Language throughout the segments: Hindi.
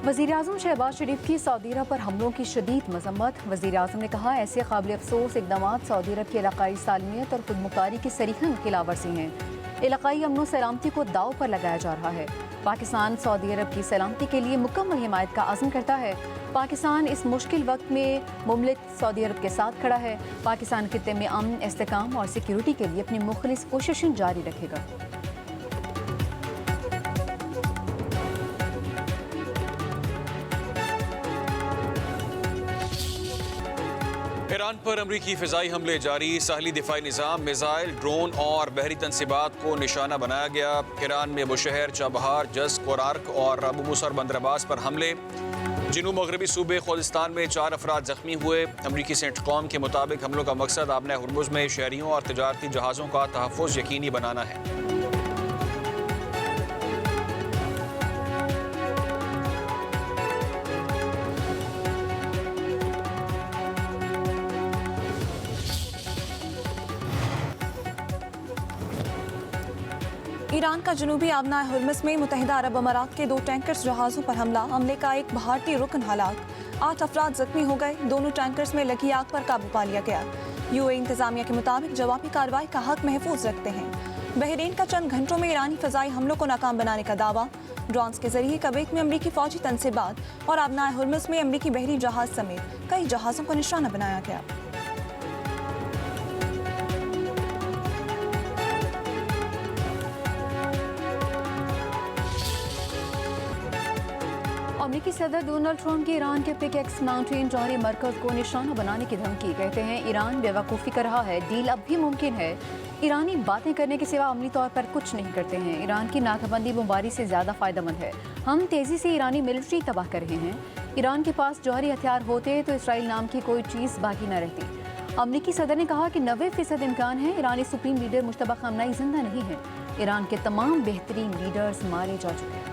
वज़ीर-ए-आज़म शहबाज शरीफ की सऊदी अरब पर हमलों की शदीद मजम्मत। वज़ीर-ए-आज़म ने कहा, ऐसे काबिल अफसोस इक़दाम सऊदी अरब की इलाकाई सालमियत और खुदमुख्तारी की सरीहन खिलाफवर्जी हैं। इलाकाई अमन सलामती को दाव पर लगाया जा रहा है। पाकिस्तान सऊदी अरब की सलामती के लिए मुकम्मल हिमायत का अज़्म करता है। पाकिस्तान इस मुश्किल वक्त में मुमलिक सऊदी अरब के साथ खड़ा है। पाकिस्तान खित्ते में अमन, इस्तेहकाम और सिक्योरिटी के लिए अपनी मुखलिस कोशिशें जारी रखेगा। ईरान पर अमरीकी फ़िज़ाई हमले जारी। साहली दिफाई निज़ाम, मिज़ाइल, ड्रोन और बहरी तनसीबात को निशाना बनाया गया। ईरान में बुशहर, चाबहार, जस, कोरार्क और अबू मुसर बंदर अब्बास पर हमले। जनूब मगरबी सूबे खुलिस्तान में 4 अफराद जख्मी हुए। अमरीकी सेंटकॉम के मुताबिक हमलों का मकसद आबना हुर्मुज़ में शहरियों और तजारती जहाज़ों का तहफ़्फ़ुज़ यकीनी बनाना है। ईरान का जनूबी आबना हुर्मुज़ में मुत्तहिदा अरब अमारात के 2 टैंकर्स जहाज़ों पर हमला। हमले का एक भारतीय रुकन हलाक, 8 अफराद जख्मी हो गए। दोनों टैंकर्स में लगी आग पर काबू पा लिया गया। यूएई इंतजामिया के मुताबिक जवाबी कार्रवाई का हक महफूज रखते हैं। बहरीन का चंद घंटों में ईरानी फ़ज़ाई हमलों को नाकाम बनाने का दावा। ड्रोन्स के जरिए कुवैत में अमरीकी फौजी तनसीबात और आबना हुर्मुज़ में अमरीकी बहरी जहाज़ समेत कई जहाज़ों को निशाना बनाया गया। अमेरिकी सदर डोनाल्ड ट्रंप की ईरान के पिकेक्स माउंटेन जौहरी मरकज़ को निशाना बनाने की धमकी। कहते हैं ईरान बेवकूफ़ी कर रहा है, डील अब भी मुमकिन है। ईरानी बातें करने के सिवा अमली तौर पर कुछ नहीं करते हैं। ईरान की नाकाबंदी बमबारी से ज़्यादा फ़ायदेमंद है। हम तेज़ी से ईरानी मिलिट्री तबाह कर रहे हैं। ईरान के पास जौहरी हथियार होते तो इसराइल नाम की कोई चीज़ बाकी न रहती। अमरीकी सदर ने कहा कि 90% इम्कान है ईरानी सुप्रीम लीडर मुश्तबा खamenei जिंदा नहीं है। ईरान के तमाम बेहतरीन लीडर्स मारे जा चुके हैं।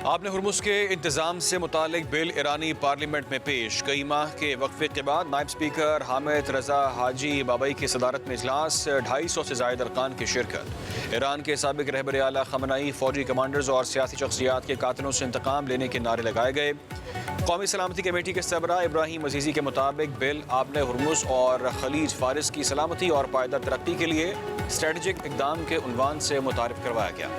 आपने हुर्मुज़ के इंतज़ाम से मुतालिक बिल ईरानी पार्लियामेंट में पेश। कई माह के वक्फे के बाद नायब स्पीकर हामिद रजा हाजी बाबई की सदारत में इजलास, 250 से ज़ायद अरकान की शिरकत। ईरान के साबिक रहबर आला खamenei, फौजी कमांडर्स और सियासी शख्सियात के कातिलों से इंतकाम लेने के नारे लगाए गए। कौमी सलामती कमेटी के सरबराह इब्राहिम अजीज़ी के मुताबिक बिल आबना हुर्मुज़ और खलीज फारिस की सलामती और पायदार तरक्की के लिए स्ट्रेटजिक इक़दाम के उन्वान से मुतारिफ करवाया गया।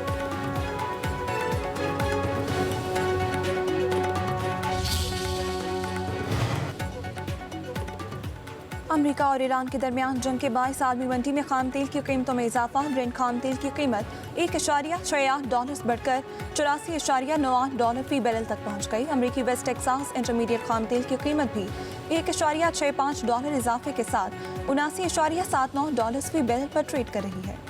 अमेरिका और ईरान के दरमियान जंग के बायस आलमी मंडी में खाम तेल की कीमतों में इजाफा। ब्रेंट खाम तेल की कीमत $1.68 बढ़कर $84.98 फी बैरल तक पहुंच गई। अमेरिकी वेस्ट टेक्सास इंटरमीडिएट खाम तेल की कीमत भी $1.65 इजाफे के साथ $79.79 फी बैरल पर ट्रेड कर रही है।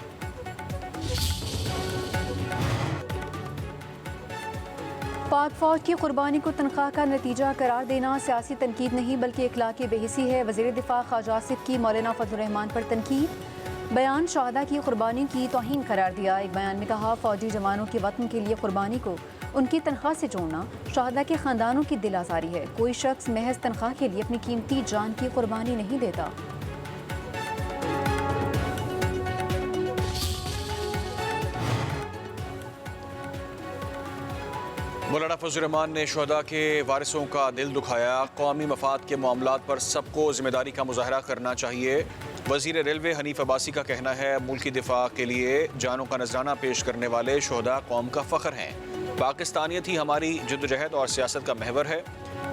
पाक फौज की कुर्बानी को तनख्वाह का नतीजा करार देना सियासी तनकीद नहीं बल्कि इखलाकी बेहिसी है। वज़ीर दिफा ख्वाजा आसिफ की मौलाना फजलुर रहमान पर तनकीद। बयान शहादा की कुर्बानी की तौहीन करार दिया। एक बयान में कहा, फौजी जवानों के वतन के लिए कुर्बानी को उनकी तनख्वाह से जोड़ना शहादा के ख़ानदानों की दिल आज़ारी है। कोई शख्स महज तनख्वाह के लिए अपनी कीमती जान की कुर्बानी नहीं देता। मौलाना फजलुर रहमान ने शुहदा के वारिसों का दिल दुखाया। कौमी मफाद के मामलात पर सबको जिम्मेदारी का मुजाहरा करना चाहिए। वज़ीर रेलवे हनीफ अब्बासी का कहना है, मुल्की दिफा के लिए जानों का नजराना पेश करने वाले शुहदा कौम का फ़ख्र हैं। पाकिस्तानियत ही हमारी जद्दोजहद और सियासत का महवर है।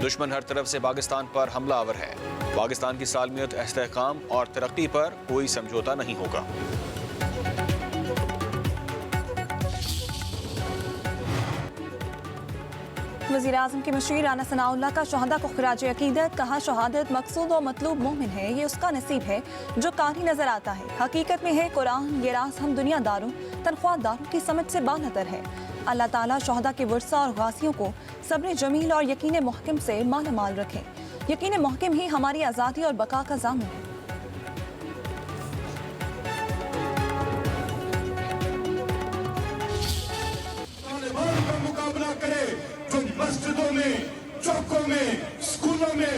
दुश्मन हर तरफ से पाकिस्तान पर हमला आवर है। पाकिस्तान की सालमियत, इस्तेहकाम और तरक्की पर कोई समझौता नहीं होगा। वज़ीर आज़म के मशीर राना सनाउल्लाह का शहादा को खिराज अकीदत। कहा, शहादत मकसूद और मतलूब मोमिन है, ये उसका नसीब है जो कारी नजर आता है। हकीकत में है कुरान, ये राज हम दुनियादारों तनख्वाहदारों की समझ से बानतर है। अल्लाह ताला शहादा के वर्सा और गासियों को सब्र जमील और यकीन मुहकम से माला माल रखें। यकीन मुहकम ही हमारी आज़ादी और बका का ज़ामिन है। मुकाबला करे जो मस्जिदों में सड़कों में, स्कूलों में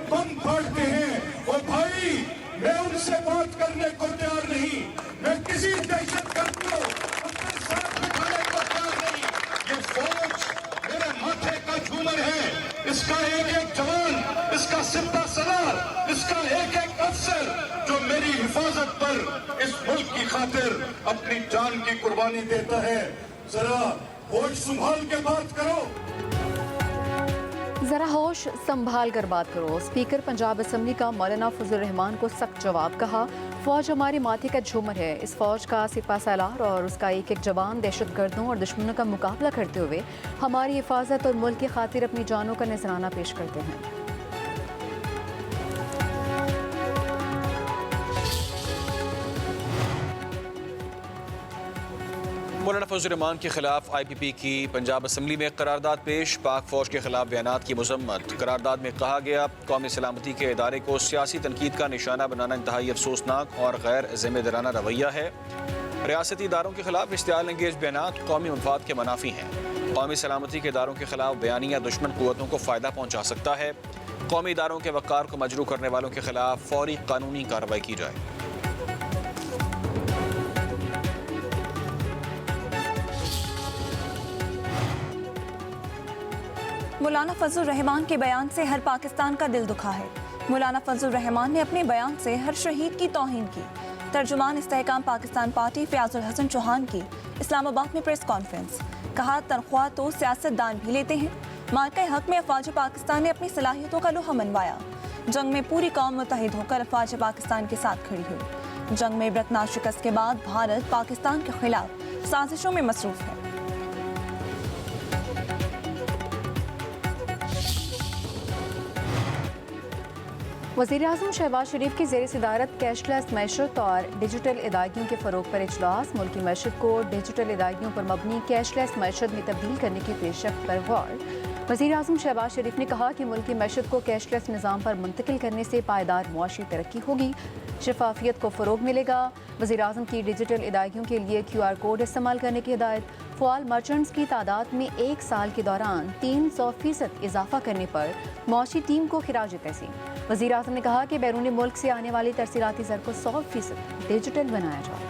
बम फाड़ते हैं, और भाई मैं उनसे बात करने को तैयार नहीं, मैं किसी दहशतगर्द को अपने साथ बिठाने को तैयार नहीं। ये फौज मेरे माथे का झूमर है, इसका एक एक जवान, इसका सिपा सलार, इसका एक एक अफसर जो मेरी हिफाजत पर इस मुल्क की खातिर अपनी जान की कुर्बानी देता है। जरा होश संभाल के बात करो। जरा होश संभाल कर बात करो। स्पीकर पंजाब असम्बली का मौलाना फजल रहमान को सख्त जवाब कहा। फौज हमारे माथे का झूमर है। इस फौज का सिपा सालार और उसका एक एक जवान दहशत गर्दों और दुश्मनों का मुकाबला करते हुए हमारी हिफाजत और मुल्क की खातिर अपनी जानों का नजराना पेश करते हैं। मौलाना फजल रहमान के खिलाफ IPP की पंजाब असम्बली में करारदाद पेश। पाक फौज के खिलाफ बयानात की मजम्मत। करारदाद में कहा गया, कौमी सलामती के इदारे को सियासी तनकीद का निशाना बनाना इंतहाई अफसोसनाक और गैर जिम्मेदाराना रवैया है। रियासती इदारों के खिलाफ इश्तियाल अंगेज बयानात कौमी मफाद के मनाफी हैं। कौमी सलामती के इदारों के खिलाफ बयानिया दुश्मन कुव्वतों को फ़ायदा पहुँचा सकता है। कौमी इदारों के वक़ार को मजरूह करने वालों के खिलाफ फौरी कानूनी कार्रवाई की जाए। मौलाना फजल रहमान के बयान से हर पाकिस्तान का दिल दुखा है। मौलाना फजल रहमान ने अपने बयान से हर शहीद की तौहीन की। तर्जुमान इस्तेहकाम पाकिस्तान पार्टी फयाजुल हसन चौहान की इस्लामाबाद में प्रेस कॉन्फ्रेंस। कहा, तनख्वाह तो सियासतदान भी लेते हैं। मार्के हक में अफवाज पाकिस्तान ने अपनी सलाहियतों का लोहा मनवाया। जंग में पूरी कौम मुत्तहिद होकर अफवाज पाकिस्तान के साथ खड़ी हुई। जंग में इबरतनाक शिकस्त के बाद भारत पाकिस्तान के खिलाफ साजिशों में मसरूफ है। वज़ीर-ए-आज़म शहबाज शरीफ की ज़ेर सदारत कैशलेस मैशत और डिजिटल अदायगियों के फ़रोग पर इजलास। मुल्की मैशत को डिजिटल अदायगियों पर मबनी कैशलेस मैशत में तब्दील करने की पेशकश पर गौर। वज़ीर-ए-आज़म शहबाज शरीफ ने कहा कि मुल्की मैशत को कैशलेस निज़ाम पर मुंतकिल करने से पायदार मुआशी तरक्की होगी, शफाफियत को फ़रोग मिलेगा। वज़ीर-ए-आज़म की डिजिटल अदायगियों के लिए QR कोड इस्तेमाल करने की हिदायत। फ़आल मर्चेंट्स की तादाद में एक साल के दौरान 300% इजाफा करने पर मुआशी टीम को खिराज तहसीन। वज़ीर-ए-आज़म ने कहा कि बैरूनी मुल्क से आने वाली तरसीलाती ज़र को 100% डिजिटल बनाया जाए।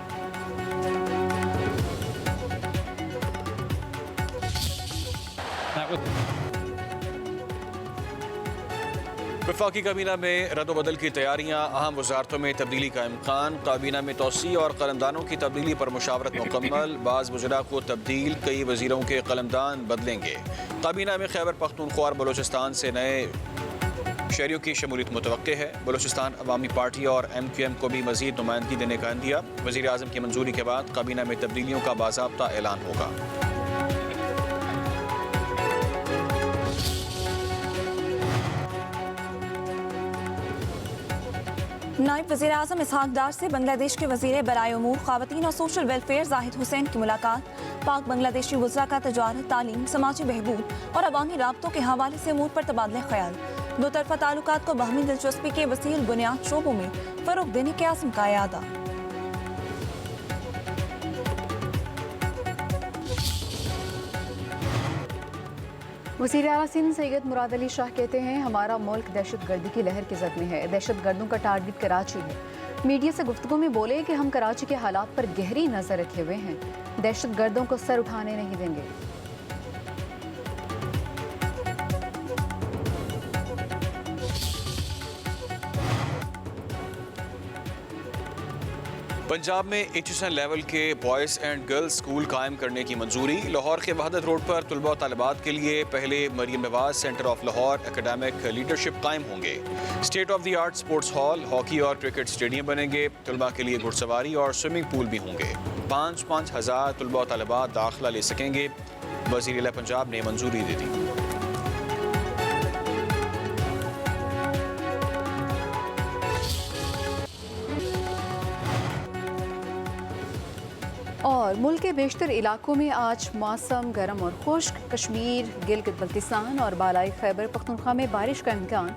वफाकी काबीना में रद्द-ओ-बदल की तैयारियां। अहम वजारतों में तब्दीली का इम्कान। काबीना में तोसी और कलमदानों की तब्दीली पर मुशावरत मुकम्मल। बाज़ वज़रा को तब्दील, कई वज़ीरों के कलमदान बदलेंगे। काबीना में खैबर पख्तूनख्वा और बलोचिस्तान से नए शहरियों की शमूलियत मुतवक्के है। बलोचिस्तान अवामी पार्टी और MQM को भी मज़ीद नुमाइंदगी देने का इंदिया। वज़ीर-ए-आज़म की मंजूरी के बाद काबीना में तब्दीलियों का बाज़ाब्ता ऐलान होगा। नायब वज़ीर-ए-आज़म इसहाक डार से बांग्लादेश के वज़ीर बराए उमूर ख़वातीन और सोशल वेलफेयर जाहिद हुसैन की मुलाकात। पाक बांग्लादेशी वज़रा का तजारत, तालीम, समाजी बहबूद और अवामी राब्तों के हवाले से उमूर पर तबादला ख्याल। दो तरफ़ा ताल्लुकात को बाहमी दिलचस्पी के वसील बुनियाद शोबों में फ़रोग़ देने के आज़म का इरादा। वज़ीर आला सिंध सैयद मुराद अली शाह कहते हैं, हमारा मुल्क दहशत गर्दी की लहर की जद में है। दहशत गर्दों का टारगेट कराची है। मीडिया से गुफ्तगू में बोले कि हम कराची के हालात पर गहरी नज़र रखे हुए हैं, दहशत गर्दों को सर उठाने नहीं देंगे। पंजाब में HSN लेवल के बॉयज़ एंड गर्ल्स स्कूल कायम करने की मंजूरी। लाहौर के वहदत रोड पर तलबा तालिबात के लिए पहले Maryam Nawaz centre of Lahore academic leadership कायम होंगे। State of the art sports hall, hockey और क्रिकेट स्टेडियम बनेंगे। तलबा के लिए घुड़सवारी और स्विमिंग पूल भी होंगे। 5-5 हज़ार तलबा तालिबात दाखिला ले सकेंगे। वज़ीर आला पंजाब ने मंजूरी दे दी। और मुल्क के बेशतर इलाकों में आज मौसम गर्म और खुश्क। कश्मीर, गिलगित बल्तिस्तान और बालाई खैबर पख्तूनख्वा में बारिश का इम्कान।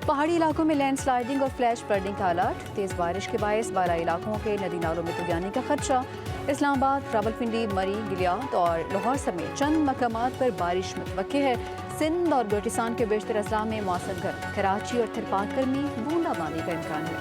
पहाड़ी इलाकों में लैंडस्लाइडिंग और फ्लैश फ्लडिंग का अलर्ट। तेज़ बारिश के बायस बालाई इलाकों के नदी नालों में तुगानी का खदशा। इस्लामाबाद, रावलपिंडी, मरी, गिलियात और लाहौर समेत चंद मकामात पर बारिश मुतवक्के है। सिंध और बलूचिस्तान के बेशतर अजला में मौसम गर्म, कराची और थिरपालकर में बूंदाबांदी का इम्कान है।